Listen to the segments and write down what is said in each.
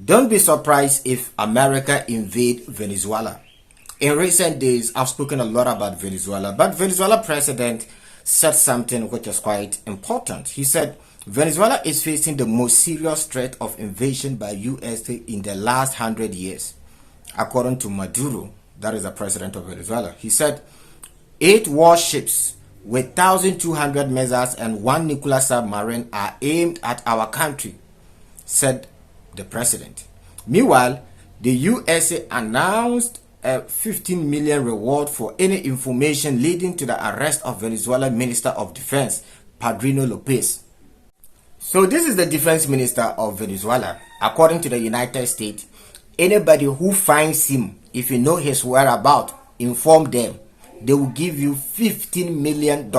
Don't be surprised if America invade Venezuela. In recent days, I've spoken a lot about Venezuela, but Venezuela president said something which is quite important. He said Venezuela is facing the most serious threat of invasion by US in the last 100 years. According to Maduro, that is the president of Venezuela, he said 8 warships with 1,200 missiles and 1 nuclear submarine are aimed at our country, said the president. Meanwhile, the USA announced a 15 million reward for any information leading to the arrest of Venezuela Minister of Defense, Padrino Lopez. So this is the defense minister of Venezuela. According to the United States, anybody who finds him, if you know his whereabouts, inform them. They will give you $15 million.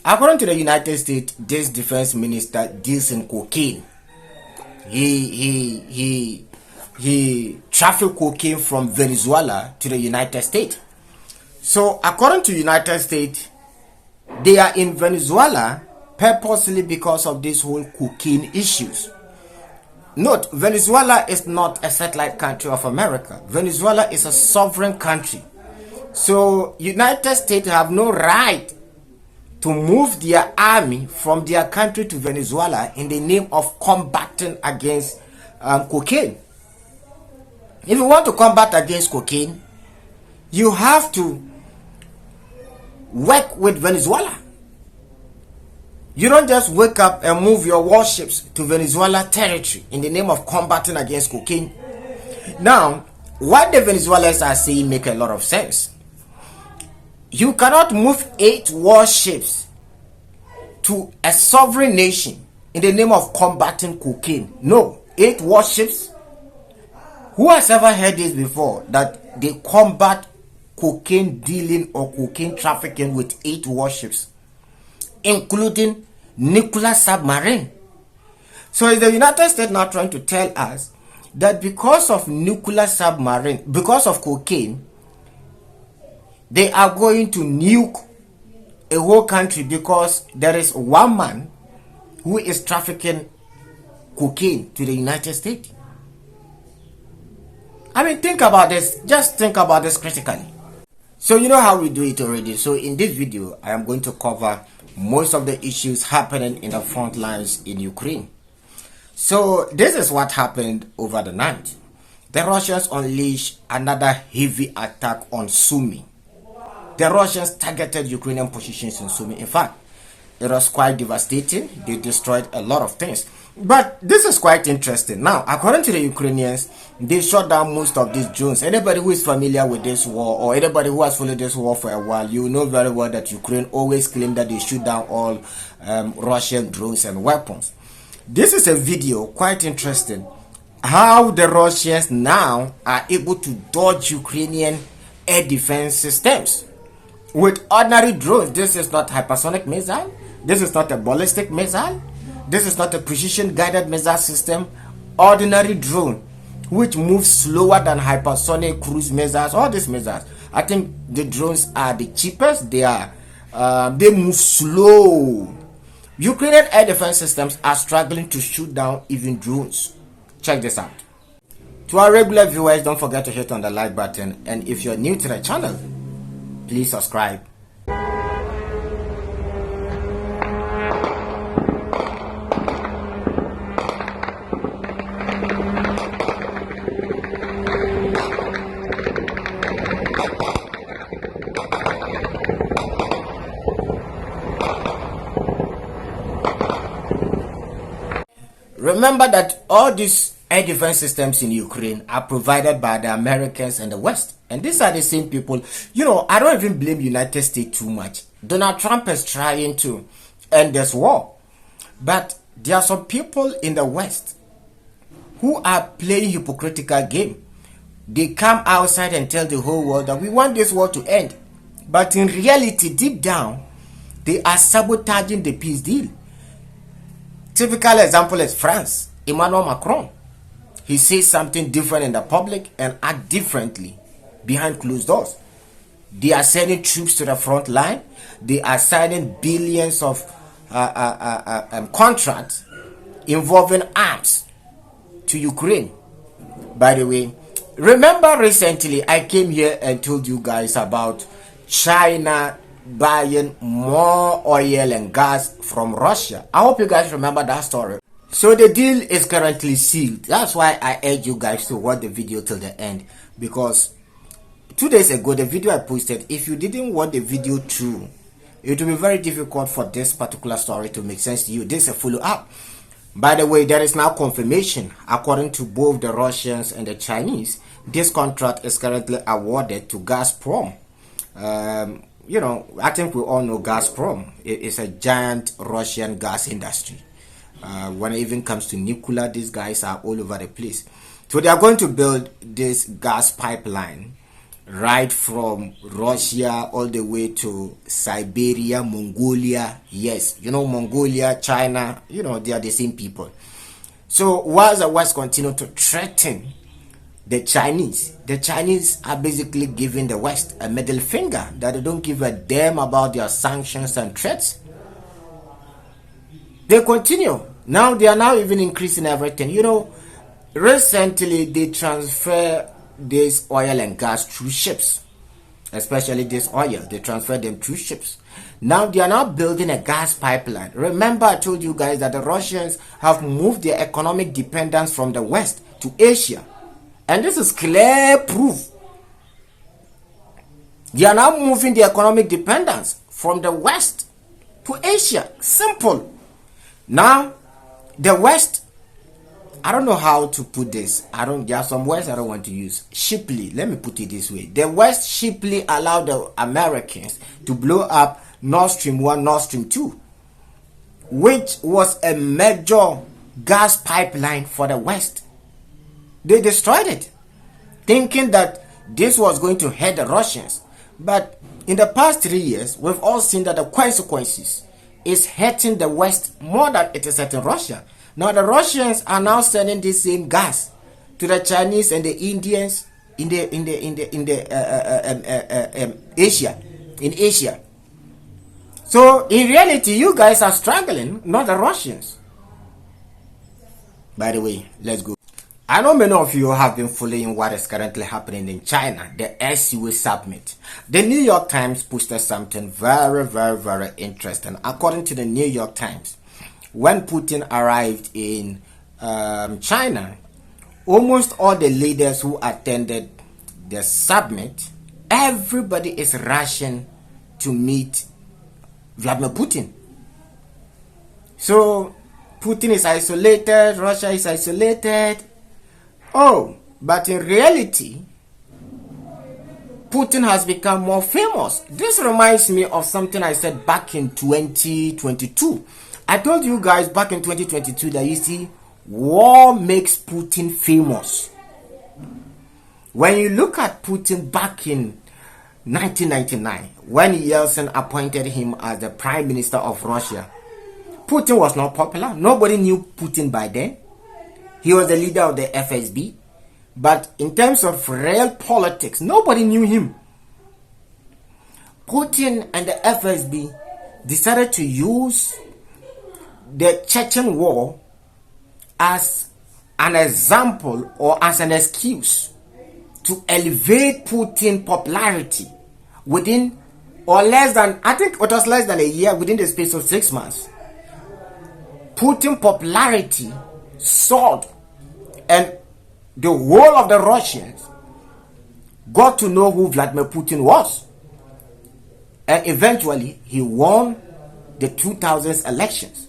According to the United States, this defense minister deals in cocaine. He trafficked cocaine from Venezuela to the United States. So according to United States, they are in Venezuela purposely because of this whole cocaine issues. Note, Venezuela is not a satellite country of America. Venezuela is a sovereign country. So United States have no right to move their army from their country to Venezuela in the name of combating against cocaine. If you want to combat against cocaine, you have to work with Venezuela. You don't just wake up and move your warships to Venezuela territory in the name of combating against cocaine. Now, what the Venezuelans are saying make a lot of sense. You cannot move 8 warships to a sovereign nation in the name of combating cocaine. No, 8 warships. Who has ever heard this before, that they combat cocaine dealing or cocaine trafficking with 8 warships, including nuclear submarine? So is the United States now trying to tell us that because of nuclear submarine, because of cocaine, they are going to nuke a whole country because there is one man who is trafficking cocaine to the United States? I mean, think about this. Just think about this critically. So you know how we do it already. So in this video, I am going to cover most of the issues happening in the front lines in Ukraine. So this is what happened over the night. The Russians unleashed another heavy attack on Sumy. The Russians targeted Ukrainian positions in Sumy. In fact, it was quite devastating. They destroyed a lot of things. But this is quite interesting. Now, according to the Ukrainians, they shot down most of these drones. Anybody who is familiar with this war, or anybody who has followed this war for a while, you know very well that Ukraine always claim that they shoot down all Russian drones and weapons. This is a video, quite interesting, how the Russians now are able to dodge Ukrainian air defense systems with ordinary drones. This is not hypersonic missile. This is not a ballistic missile. This is not a precision guided missile system. Ordinary drone, which moves slower than hypersonic cruise missiles. All these missiles, I think the drones are the cheapest. They move slow. Ukrainian air defense systems are struggling to shoot down even drones. Check this out. To our regular viewers, don't forget to hit on the like button, and if you're new to the channel, please subscribe. Remember that all these air defense systems in Ukraine are provided by the Americans and the West. And these are the same people. You know, I don't even blame United States too much. Donald Trump is trying to end this war. But there are some people in the West who are playing hypocritical game. They come outside and tell the whole world that we want this war to end. But in reality, deep down, they are sabotaging the peace deal. Typical example is France. Emmanuel Macron. He says something different in the public and act differently behind closed doors. They are sending troops to the front line. They are signing billions of contracts involving arms. to Ukraine. By the way, remember recently I came here and told you guys about China buying more oil and gas from Russia. I hope you guys remember that story. So the deal is currently sealed. That's why I urge you guys to watch the video till the end, because 2 days ago the video I posted, if you didn't watch the video through, it will be very difficult for this particular story to make sense to you. This is a follow-up. By the way, there is now confirmation. According to both the Russians and the Chinese, this contract is currently awarded to Gazprom. You know, I think we all know Gazprom. It's a giant Russian gas industry. When it even comes to nuclear, these guys are all over the place. So they are going to build this gas pipeline right from Russia all the way to Siberia, Mongolia. Yes, you know, Mongolia, China, you know, they are the same people. So while the West continue to threaten the Chinese are basically giving the West a middle finger, that they don't give a damn about their sanctions and threats. They continue. Now they are now even increasing everything. You know, recently they transfer this oil and gas through ships, especially this oil. They transfer them through ships. Now they are now building a gas pipeline. Remember, I told you guys that the Russians have moved their economic dependence from the West to Asia, and this is clear proof. They are now moving the economic dependence from the West to Asia. Simple. Now the West, I don't know how to put this. There are some words I don't want to use. Cheaply, let me put it this way. The West cheaply allowed the Americans to blow up Nord Stream 1, Nord Stream 2, which was a major gas pipeline for the West. They destroyed it, thinking that this was going to hurt the Russians. But in the past 3 years, we've all seen that the consequences is hurting the West more than it is hurting Russia. Now the Russians are now sending this same gas to the Chinese and the Indians in Asia. So in reality, you guys are struggling, not the Russians. By the way, let's go. I know many of you have been following what is currently happening in China, the Accuses summit. The New York Times posted something very, very, very interesting. According to the New York Times, when Putin arrived in China, almost all the leaders who attended the summit, everybody is rushing to meet Vladimir Putin. So Putin is isolated, Russia is isolated. Oh, but in reality, Putin has become more famous. This reminds me of something I said back in 2022. I told you guys back in 2022 that, you see, war makes Putin famous. When you look at Putin back in 1999, when Yeltsin appointed him as the Prime Minister of Russia, Putin was not popular. Nobody knew Putin by then. He was the leader of the FSB. But in terms of real politics, nobody knew him. Putin and the FSB decided to use the Chechen war as an example or as an excuse to elevate Putin's popularity within, or less than, I think it was less than a year, within the space of 6 months. Putin's popularity soared, and the whole of the Russians got to know who Vladimir Putin was. And eventually, he won the 2000s elections.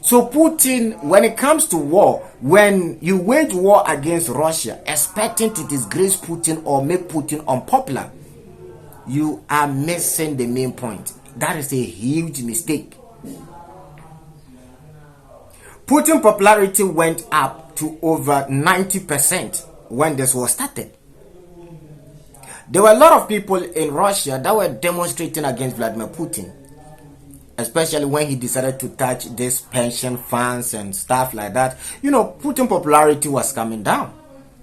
So Putin, when it comes to war, when you wage war against Russia, expecting to disgrace Putin or make Putin unpopular, you are missing the main point. That is a huge mistake. Putin's popularity went up to over 90% when this war started. There were a lot of people in Russia that were demonstrating against Vladimir Putin, especially when he decided to touch these pension funds and stuff like that. You know, Putin's popularity was coming down.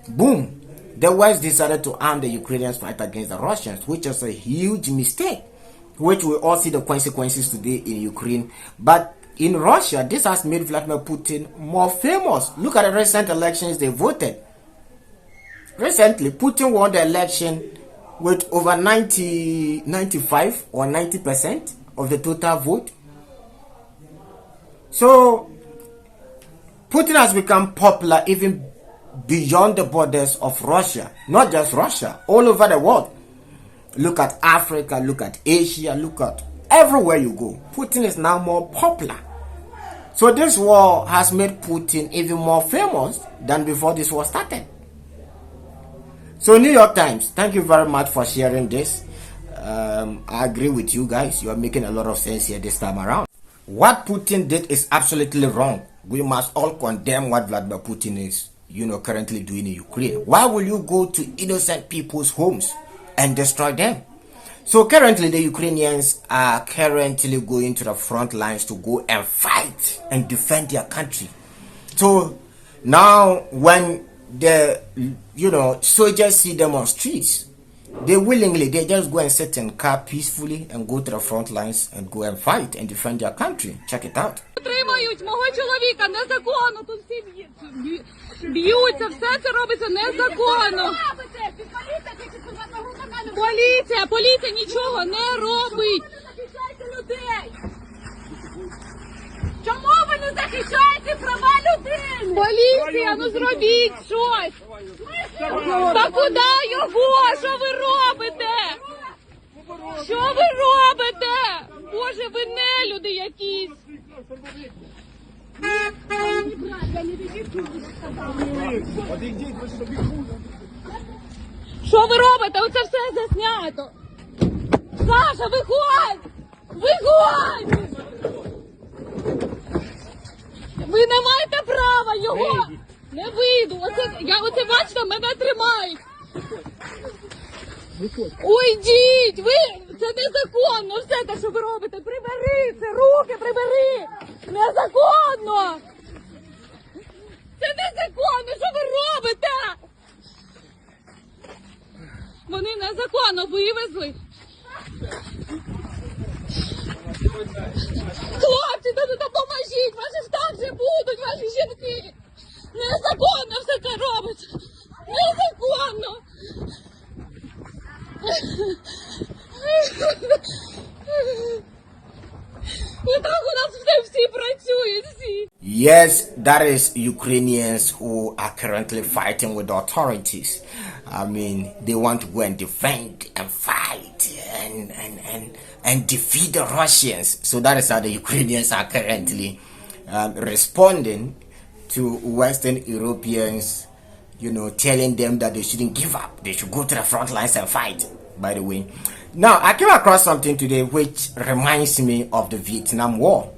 Boom. The West decided to arm the Ukrainians fight against the Russians, which is a huge mistake, which we all see the consequences today in Ukraine. But in Russia, this has made Vladimir Putin more famous. Look at the recent elections they voted. Recently, Putin won the election with over 95 or 90% of the total vote. So, Putin has become popular even beyond the borders of Russia. Not just Russia, all over the world. Look at Africa, look at Asia, look at everywhere you go. Putin is now more popular. So this war has made Putin even more famous than before this war started. So New York Times, thank you very much for sharing this. I agree with you guys. You are making a lot of sense here this time around. What Putin did is absolutely wrong. We must all condemn what Vladimir Putin is, currently doing in Ukraine. Why will you go to innocent people's homes and destroy them? So currently the Ukrainians are currently going to the front lines to go and fight and defend their country. So now when the soldiers see them on streets, they just go and sit in car peacefully and go to the front lines and go and fight and defend their country. Check it out. Утримують мого чоловіка незаконно, тут всі б'ються, все це робиться незаконно. Поліція нічого не робить. Чому ви не захищаєте права людини? Поліція, зробіть щось. Та куди його? Що ви робите? Що ви робите? Боже, ви нелюди якісь. Що ви робите? Оце все заснято. Саша, виходь! Виходь! Ви не маєте права його! Не вийду! Оце бачите, мене тримають! Уйдіть! Це незаконно! Все те, що ви робите! Прибери це! Руки прибери! Незаконно! Це незаконно! Що ви робите? Вони незаконно вивезли! Хлопці, допоможіть! Ваші ж так же будуть, ваші жінки! Незаконно все це робиться! Незаконно! Отак у нас всі працюють, всі! Yes, that is Ukrainians who are currently fighting with the authorities. I mean, they want to go and defend and fight and defeat the Russians. So that is how the Ukrainians are currently responding to Western Europeans, telling them that they shouldn't give up. They should go to the front lines and fight, by the way. Now, I came across something today which reminds me of the Vietnam War.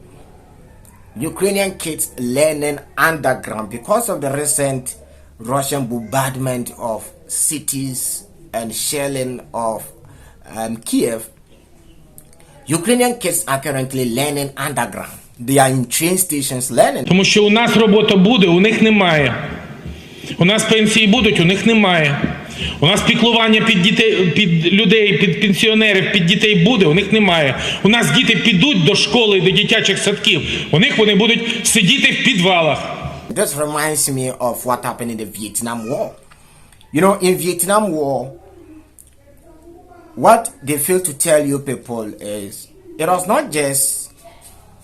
Ukrainian kids learning underground because of the recent Russian bombardment of cities and shelling of Kiev. Ukrainian kids are currently learning underground. They are in train stations learning. Тому що у нас робота буде, у них немає. У нас пенсії будуть, у них немає. У нас піклування під дітей, під людей, під пенсіонерів, під дітей буде, у них немає. У нас діти підуть до школи, до дитячих садків, у них вони будуть сидіти в підвалах. This reminds me of what happened in the Vietnam War. In Vietnam War, what they fail to tell you people is, it was not just,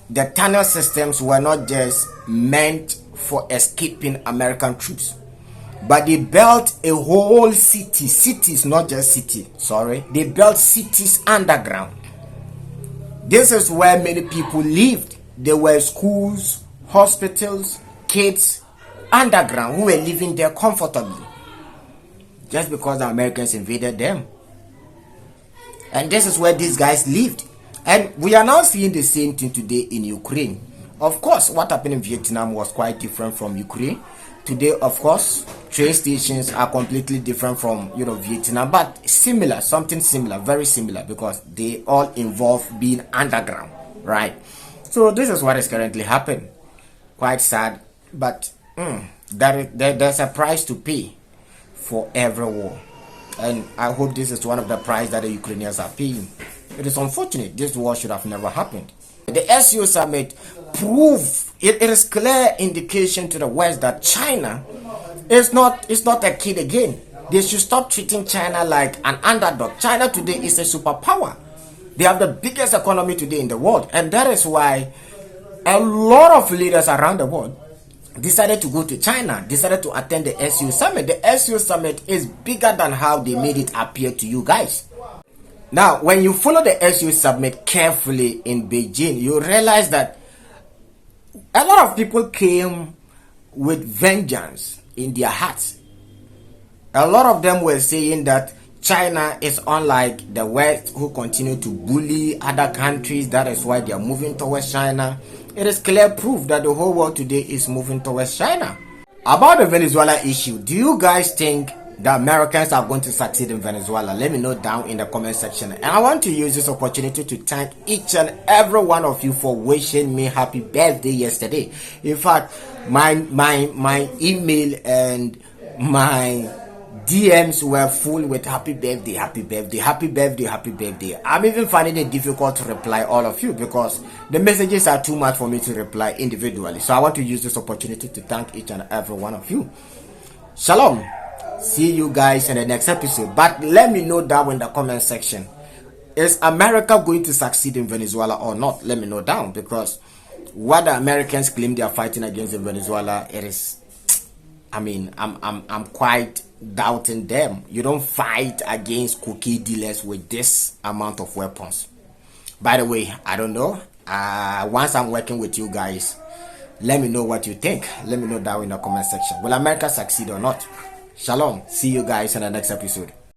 the tunnel systems were not just meant for escaping American troops. But they built a whole city. Cities, not just city. Sorry. They built cities underground. This is where many people lived. There were schools, hospitals, kids underground who were living there comfortably. Just because the Americans invaded them. And this is where these guys lived. And we are now seeing the same thing today in Ukraine. Of course, what happened in Vietnam was quite different from Ukraine. Today, of course, train stations are completely different from, Vietnam, but similar, something similar, very similar, because they all involve being underground, right? So this is what is currently happening. Quite sad, but there's a price to pay for every war. And I hope this is one of the price that the Ukrainians are paying. It is unfortunate. This war should have never happened. The SEO summit proved it is clear indication to the West that China is not a kid again. They should stop treating China like an underdog. China today is a superpower. They have the biggest economy today in the world, and that is why a lot of leaders around the world decided to go to China, decided to attend the SEO summit. The SEO summit is bigger than how they made it appear to you guys. Now, when you follow the SEO summit carefully in Beijing, you realize that a lot of people came with vengeance in their hearts. A lot of them were saying that China is unlike the West, who continue to bully other countries. That is why they are moving towards China. It is clear proof that the whole world today is moving towards China. About the Venezuela issue, do you guys think the Americans are going to succeed in Venezuela? Let me know down in the comment section. And I want to use this opportunity to thank each and every one of you for wishing me happy birthday yesterday. In fact, my email and my DMs were full with happy birthday, happy birthday, happy birthday, happy birthday. I'm even finding it difficult to reply all of you because the messages are too much for me to reply individually. So I want to use this opportunity to thank each and every one of you. Shalom. See you guys in the next episode. But let me know down in the comment section. Is America going to succeed in Venezuela or not? Let me know down, because what the Americans claim they are fighting against in Venezuela, it is, I mean, I'm quite doubting them. You don't fight against cookie dealers with this amount of weapons. By the way, I don't know. Once I'm working with you guys, let me know what you think. Let me know down in the comment section. Will America succeed or not? Shalom. See you guys in the next episode.